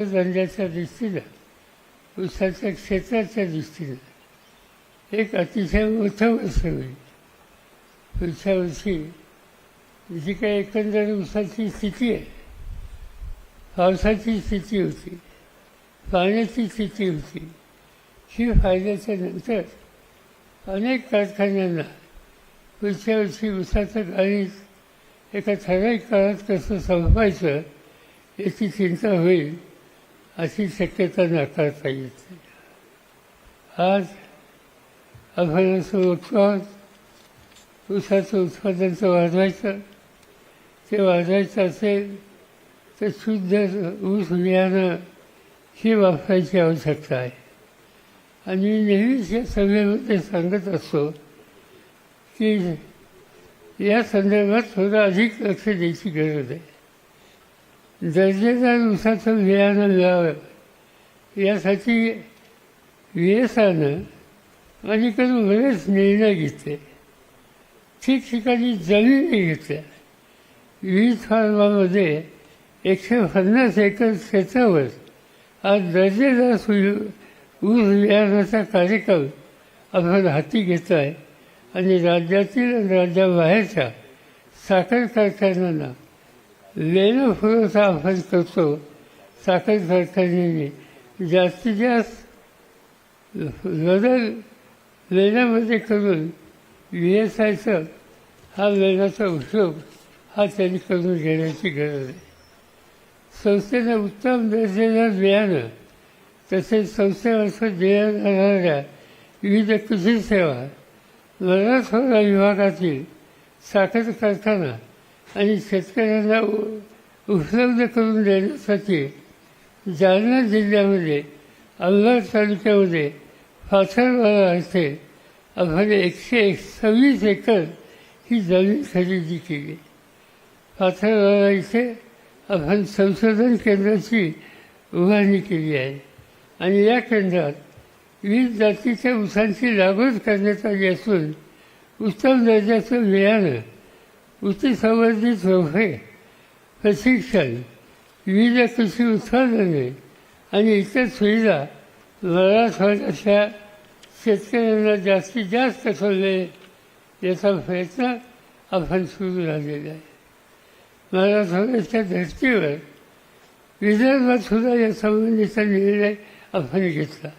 धंद्याच्या दृष्टीनं ऊसाच्या क्षेत्राच्या दृष्टीनं एक अतिशय मोठं वर्ष होईल. पुढच्या वर्षी जी काही एकंदर ऊसाची स्थिती आहे, पावसाची स्थिती होती, पाण्याची स्थिती होती, ही फायद्याच्या नंतर अनेक कारखान्यांना पुढच्या वर्षी ऊसाचं गणित एका ठराविक काळात कसं संपवायचं याची चिंता होईल अशी शक्यता नाकारता येत नाही. आज आपण असं बघतो आहोत, ऊसाचं उत्पादन तर वाढवायचं, ते वाढवायचं असेल तर शुद्ध ऊस बियाणं ही वापरायची आवश्यकता आहे. आणि मी नेहमीच या सभेमध्ये सांगत असतो की या संदर्भात थोडं अधिक लक्ष द्यायची गरज आहे. दर्जेदार ऊसाचं बियाणं मिळावं यासाठी VSAनं अलीकडे बरेच निर्णय घेतले, ठिकठिकाणी जमिनी घेतल्या. विविध फार्मामध्ये 150 एकर क्षेत्रावर आज दर्जेदार ऊस बियाणाचा कार्यक्रम आपण हाती घेतला आहे. आणि राज्यातील आणि राज्याबाहेरच्या साखर कारखान्यांना लेणं पुरवठा आपण करतो. साखर कारखान्यांनी जास्तीत जास्त बदल लेण्यामध्ये करून VSIचा हा लेण्याचा उपयोग हा त्यांनी करून घेण्याची गरज आहे. संस्थेनं उत्तम दर्जेदार बियाणं तसेच संस्थेमार्फत देण्यात येणाऱ्या विविध कृषी सेवा मराठवाडा विभागातील साखर कारखाना आणि शेतकऱ्यांना उपलब्ध करून देण्यासाठी जालना जिल्ह्यामध्ये अल्हार तालुक्यामध्ये पाथरवाडा येथे आपण 126 एकर ही जमीन खरेदी केली. पाथरवाडा इथे आपण संशोधन केंद्राची उभारणी केली आहे आणि या केंद्रात विविध जातीच्या ऊसांची लागवड करण्यात आली असून उत्तम दर्जाचं बियाणं, ऊतीसंवर्धित रोपे, प्रशिक्षण, विविध कृषी उत्पादने आणि इतर सुविधा मराठवाड्याच्या शेतकऱ्यांना जास्तीत जास्त मिळेल याचा प्रयत्न आपण सुरू झालेला आहे. मराठवाड्याच्या धर्तीवर विदर्भात सुद्धा या संबंधीचा निर्णय आपण घेतला.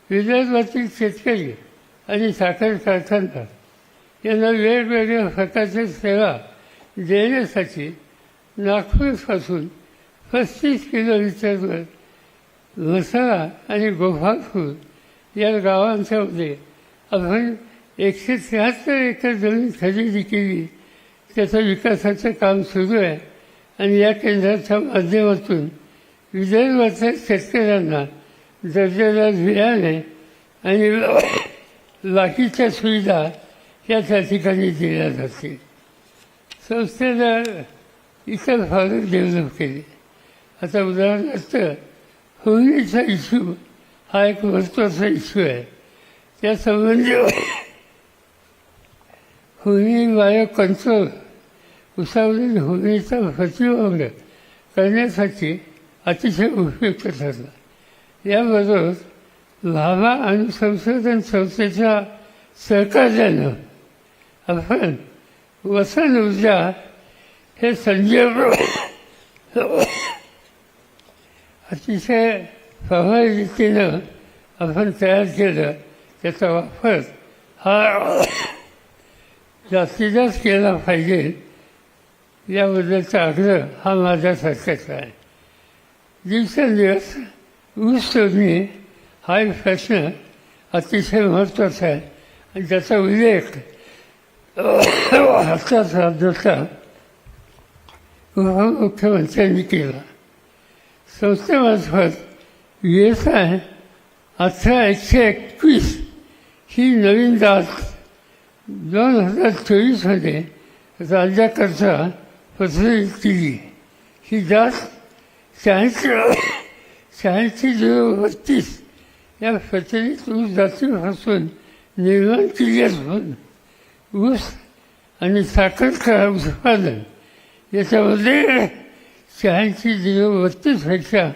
विदर्भातील शेतकरी आणि साखर कारखानदार यांना वेगवेगळ्या प्रकारच्या सेवा देण्यासाठी नागपूरपासून 35 किलोमीटरवर मसाळा आणि गोपाळपूर या गावांच्यामध्ये आपण 173 एकर जमीन खरेदी केली. त्याचं विकासाचं काम सुरू आहे आणि या केंद्राच्या माध्यमातून विदर्भाच्या शेतकऱ्यांना दर्जेदार बियाणे आणि बाकीच्या सुविधा या त्या ठिकाणी दिल्या जातील. संस्थेनं इतर फॉरम डेव्हलप केले. आता उदाहरणार्थ होळीचा इश्यू हा एक महत्त्वाचा इश्यू आहे. त्यासंबंधी होळी बायो कंट्रोल उसावरील होळीचा प्रतिबंध करण्यासाठी अतिशय उपयुक्त ठरला. याबरोबर भाभा आणि संशोधन संस्थेच्या सहकार्यानं आपण वसन ऊर्जा हे संजीव अतिशय प्रभावी रीतीनं आपण तयार केलं. त्याचा वापर हा जास्तीत जास्त केला पाहिजे याबद्दलचा आग्रह हा माझ्यासारखाच आहे. दिवसेंदिवस ऊस तोडणी हा एक प्रश्न अतिशय महत्त्वाचा आहे आणि त्याचा उल्लेख आत्ताच राज्याच्या उपमुख्यमंत्र्यांनी केला. संस्थेमार्फत VSI 18121 ही नवीन दात 2024मध्ये राज्याकरता प्रचलित केली. ही दात 8632 या प्रचलित ऊस जातीपासून निर्माण केली असून ऊस आणि साखर उत्पादन याच्यामध्ये 86.32 पेक्षा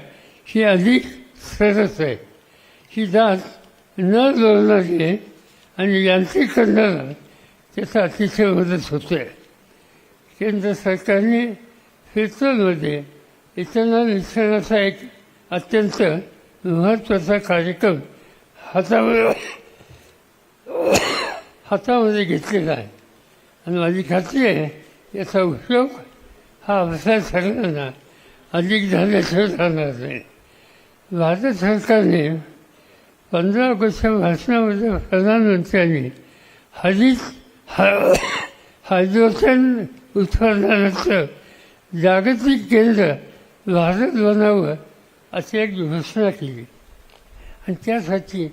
ही अधिक सरस आहे. ही दात न जोडणारी आहे आणि यांत्रिकरणाला त्याचा अतिशय मदत होते. केंद्र सरकारने पेट्रोलमध्ये इथेनॉल मिश्रणाचा एक अत्यंत महत्त्वाचा कार्यक्रम हातामध्ये घेतलेला आहे आणि माझी खात्री आहे याचा उपयोग हा अवसर सगळ्यांना अधिक झाल्याशिवाय राहणार नाही. भारत सरकारने 15 ऑगस्टच्या भाषणामध्ये प्रधानमंत्र्यांनी हायड्रोजन उत्पादनाचं जागतिक केंद्र भारत बनावं अशी एक घोषणा केली आणि त्यासाठी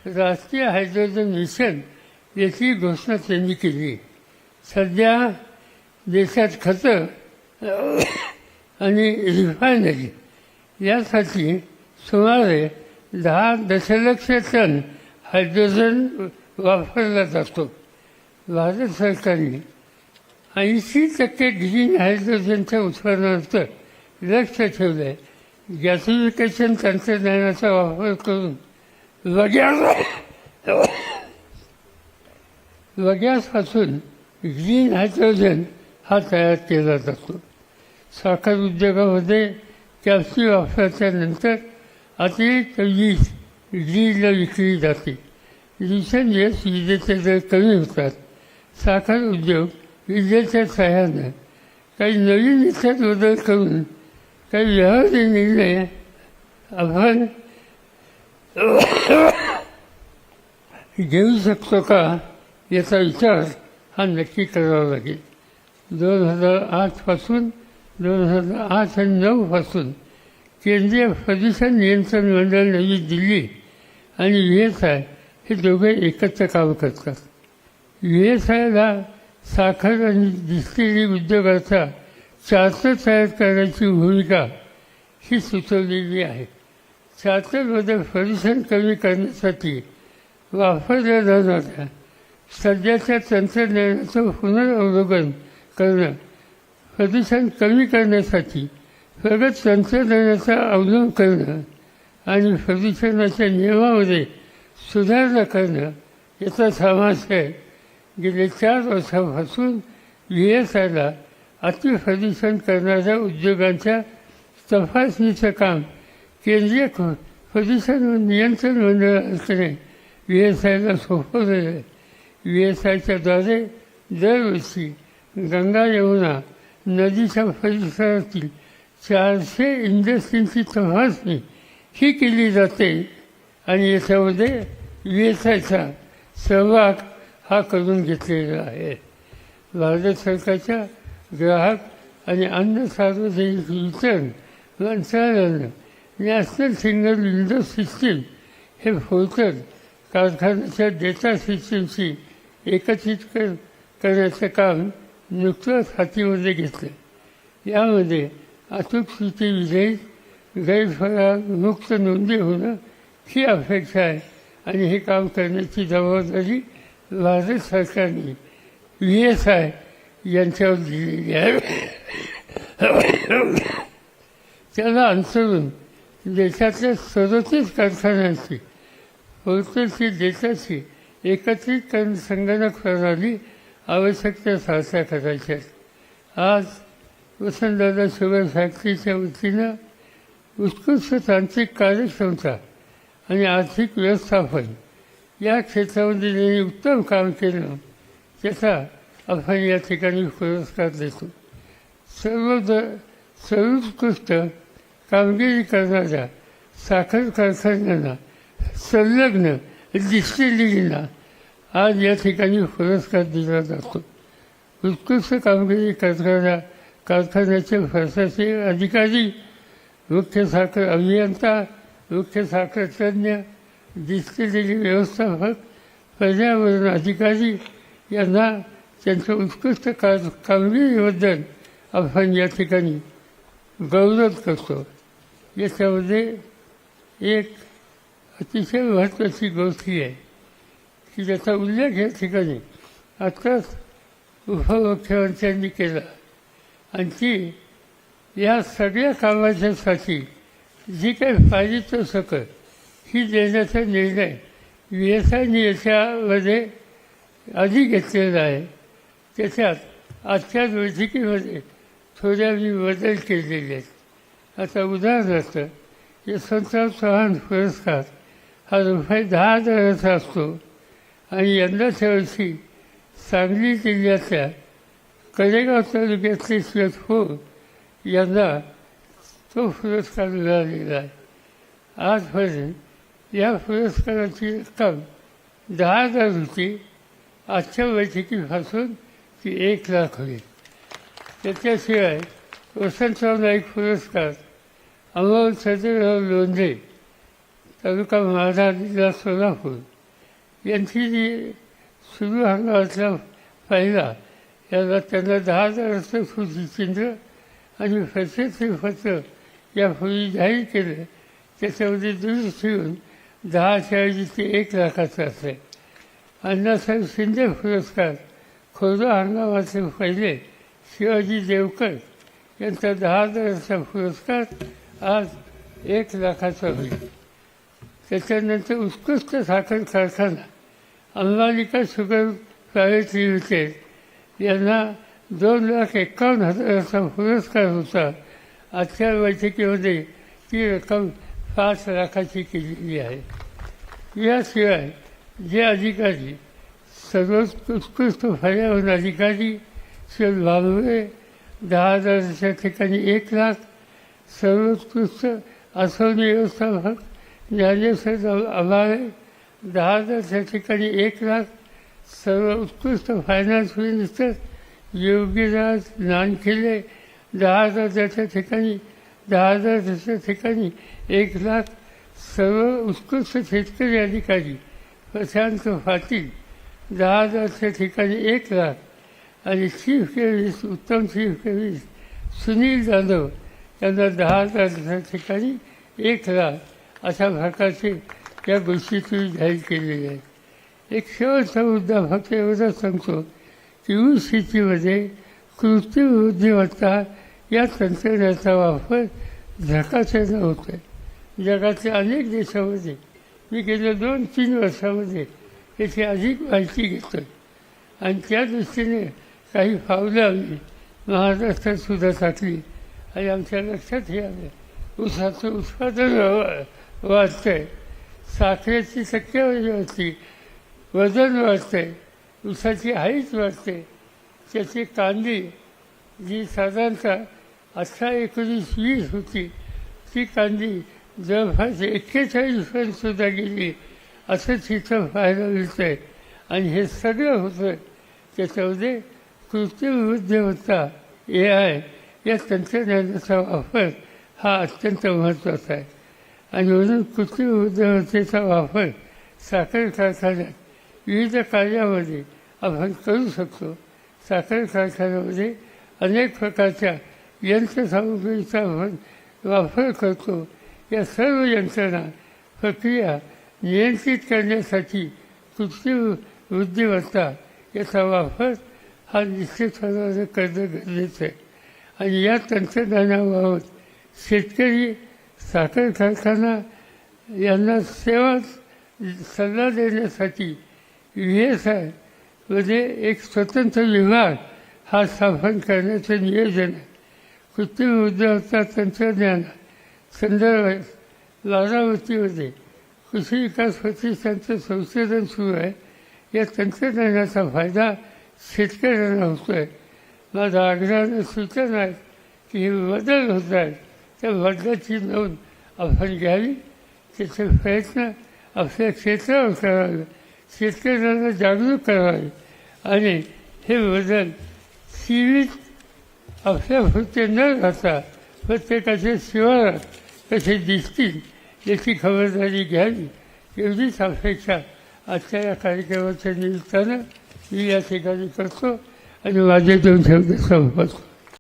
राष्ट्रीय हायड्रोजन मिशन याची घोषणा त्यांनी केली. सध्या देशात खतं आणि रिफायनरी यासाठी सुमारे 10 दशलक्ष टन हायड्रोजन वापरला जातो. भारत सरकारने 80% ग्रीन हायड्रोजनच्या उत्पादनाचं लक्ष ठेवलं आहे. गॅसिफिकेशन तंत्रज्ञानाचा वापर करून वगॅसपासून ग्रीन हायड्रोजन हा तयार केला जातो. साखर उद्योगामध्ये कॅप्सूल वापरल्यानंतर अतिरिक्त वीज ग्रीनला विकली जाते. दिवसेंदिवस विजेचे दर कमी होतात. साखर उद्योग विजेच्या सहाय्यानं काही नवीन याच्यात बदल करून काही व्यवहारी निर्णय आपण घेऊ शकतो का याचा विचार हा नक्की करावा लागेल. 2008 आणि 2009 केंद्रीय प्रदूषण नियंत्रण मंडळ नवी दिल्ली आणि VSI हे दोघे एकत्र काम करतात. VSIला साखर आणि डिस्टिलरी उद्योगाचा चार्टर तयार करण्याची भूमिका ही सुचवलेली आहे. चार्टरमध्ये प्रदूषण कमी करण्यासाठी वापरल्या जाणाऱ्या सध्याच्या तंत्रज्ञानाचं पुनर्वलोकन करणं, प्रदूषण कमी करण्यासाठी प्रगत तंत्रज्ञानाचा अवलंब करणं आणि प्रदूषणाच्या नियमामध्ये सुधारणा करणं याचा समावेश आहे. गेल्या 4 वर्षापासून VSIला अतिप्रदूषण करणाऱ्या उद्योगांच्या तपासणीचं काम केंद्रीय प्रदूषण नियंत्रण मंडळाने VSIला सोपवलेलं आहे. VSIच्या द्वारे दरवर्षी गंगा यमुना नदीच्या परिसरातील 400 इंडस्ट्रींची तपासणी ही केली जाते आणि याच्यामध्ये VSIचा सहभाग हा करून घेतलेला आहे. भारत सरकारच्या ग्राहक आणि अन्न सार्वजनिक वितरण मंत्रालयानं नॅशनल सिंगल विंडो सिस्टीम हे पोर्टल कारखान्याच्या डेटा सिस्टीमशी एकत्रित करण्याचं काम नुकतंच हातीमध्ये घेतलं. यामध्ये अचूक स्थिती विजयी गैरफरामुक्त नोंदी होणं ही अपेक्षा आहे आणि हे काम करण्याची जबाबदारी भारत सरकारने VSI यांच्यावर दिलेली आहे. त्याला अनुसरून देशातल्या 37 कारखान्यांची पोर्टलची डेटाची एकत्रित संगणक प्रणाली आवश्यकता साध्य करायच्या आहेत. आज वसंतदादा शुगर फॅक्टरीच्या वतीनं उत्कृष्ट तांत्रिक कार्यक्षमता आणि आर्थिक व्यवस्थापन या क्षेत्रामध्ये ज्यांनी उत्तम काम केलं त्याचा आपण या ठिकाणी पुरस्कार देतो. सर्वोत्कृष्ट कामगिरी करणाऱ्या साखर कारखान्यांना संलग्न डिस्टिलरीला आज या ठिकाणी पुरस्कार दिला जातो. उत्कृष्ट कामगिरी करणाऱ्या कारखान्याचे प्रशासकीय अधिकारी, मुख्य साखर अभियंता, मुख्य साखर तज्ज्ञ, डिस्टिलरी व्यवस्थापक, पर्यावरण अधिकारी यांना त्यांच्या उत्कृष्ट कामगिरीबद्दल आपण या ठिकाणी गौरव करतो. याच्यामध्ये एक अतिशय महत्त्वाची गोष्ट आहे की ज्याचा उल्लेख या ठिकाणी आत्ताच उपमुख्यमंत्र्यांनी केला आणि ती या सगळ्या कामाच्यासाठी जी काही पाहिजे तो सकळ ही देण्याचा निर्णय VSI याच्यामध्ये आधी घेतलेला आहे. त्याच्यात आजच्या बैठकीमध्ये थोड्या मी बदल केलेले आहेत. आता उदाहरणार्थ यशवंतराव चव्हाण पुरस्कार हा ₹10,000चा असतो आणि यंदाच्या वर्षी सांगली जिल्ह्यातल्या कडेगाव तालुक्यातले श्वेतपूर यांना तो पुरस्कार मिळालेला आहे. आजपर्यंत या पुरस्काराची रक्कम 10,000 होती. आजच्या बैठकीपासून ती 1,00,000 होईल. त्याच्याशिवाय वसंतराव नाईक पुरस्कार अमोल सदरराव लोंढे तालुका माढा जिल्हा सोलापूर यांची जी सुरू हंगामातला पहिला याला त्यांना 10,000चं स्मृतिचिन्ह आणि प्रशस्ती पत्र यापूर्वी जाहीर केलं. त्याच्यामध्ये दुरुस्त येऊन 10च्या ऐवजी ते 1,00,000चं असेल. अण्णासाहेब शिंदे पुरस्कार खोडा हंगामाचे पहिले शिवाजी देवकर यांचा 10,000चा पुरस्कार आज 1,00,000चा होईल. त्याच्यानंतर उत्कृष्ट साखर कारखाना अंबालिका शुगर प्रायव्हेट लिमिटेड यांना 2,51,000चा पुरस्कार होता. आजच्या बैठकीमध्ये ती रक्कम 5,00,000ची केलेली आहे. याशिवाय जे अधिकारी सर्वोत्कृष्ट पर्यावरण अधिकारी श्री बाबुळे 10,000च्या ठिकाणी 1,00,000, सर्वोत्कृष्ट आसवणी व्यवस्थापक ज्ञानेश्वर आभाळे 10,000च्या ठिकाणी 1,00,000, सर्व उत्कृष्ट फायनान्स मिनिस्टर योगीराज नानखिले 10,000च्या ठिकाणी 1,00,000, सर्व उत्कृष्ट शेतकरी अधिकारी प्रशांत पाटील 10,000च्या ठिकाणी 1,00,000 आणि चीफ केमिस्ट उत्तम चीफ केमिस्ट सुनील जाधव यांना 10,000च्या ठिकाणी 1,00,000 अशा प्रकारचे या गोष्टी तुम्ही जाहीर केलेल्या आहेत. एक शेवटचा मुद्दा फक्त एवढा सांगतो की ऊस शेतीमध्ये कृत्रिम बुद्धिमत्ता या तंत्रज्ञानाचा वापर झकाट्यानं होतो आहे. जगातल्या अनेक देशामध्ये मी गेल्या 2-3 वर्षामध्ये याची अधिक माहिती घेतो आहे आणि त्या दृष्टीने काही पावलं आम्ही महाराष्ट्रात सुद्धा टाकली आणि आमच्या लक्षात आलं ऊसाचं उत्पादन वाढतं आहे, साखरेची टक्केवारी वाढते, वजन वाढतं आहे, ऊसाची हाईट वाढते. त्याची कांदी जी साधारणतः 18, 19, 20 होती ती कांदी जवळपास 41पर्यंतसुद्धा गेली असं चित्र पाहायला मिळतं आहे. आणि हे सगळं होतं त्याच्यामध्ये कृत्रिम बुद्धिमत्ता AI या तंत्रज्ञानाचा वापर हा अत्यंत महत्त्वाचा आहे. आणि म्हणून कृत्रिम बुद्धिमत्तेचा वापर साखर कारखान्यात विविध कार्यामध्ये आपण करू शकतो. साखर कारखान्यामध्ये अनेक प्रकारच्या यंत्रसामुग्रीचा आपण वापर करतो. या सर्व यंत्रणा प्रक्रिया नियंत्रित करण्यासाठी कृत्रिम बुद्धिमत्ता याचा वापर हा निश्चितपणे करणं गरजेचं आहे. आणि या तंत्रज्ञानाबाबत शेतकरी, साखर कारखाना यांना सल्ला देण्यासाठी VSI मध्ये एक स्वतंत्र विभाग हा स्थापन करण्याचं नियोजन आहे. कृत्रिम बुद्धिमत्ता तंत्रज्ञान संदर्भात बारामतीमध्ये कृषी विकास प्रतिष्ठानचं संशोधन सुरू आहे. या तंत्रज्ञानाचा फायदा शेतकऱ्यांना होतो आहे. माझा आग्रहाने सूचना आहे की हे बदल होत आहेत त्या बदलाची नोंद आपण घ्यावी. त्याचे प्रयत्न आपल्या क्षेत्रावर करावे, शेतकऱ्यांना जागरूक करावे आणि हे बदल सीमित आपल्यापुरते न राहता प्रत्येकाच्या शिवारात कसे दिसतील याची खबरदारी घ्यावी एवढीच अपेक्षा आजच्या या कार्यक्रमाच्या निमित्तानं मी या ठिकाणी करतो आणि माझे 2 शब्द संपवतो.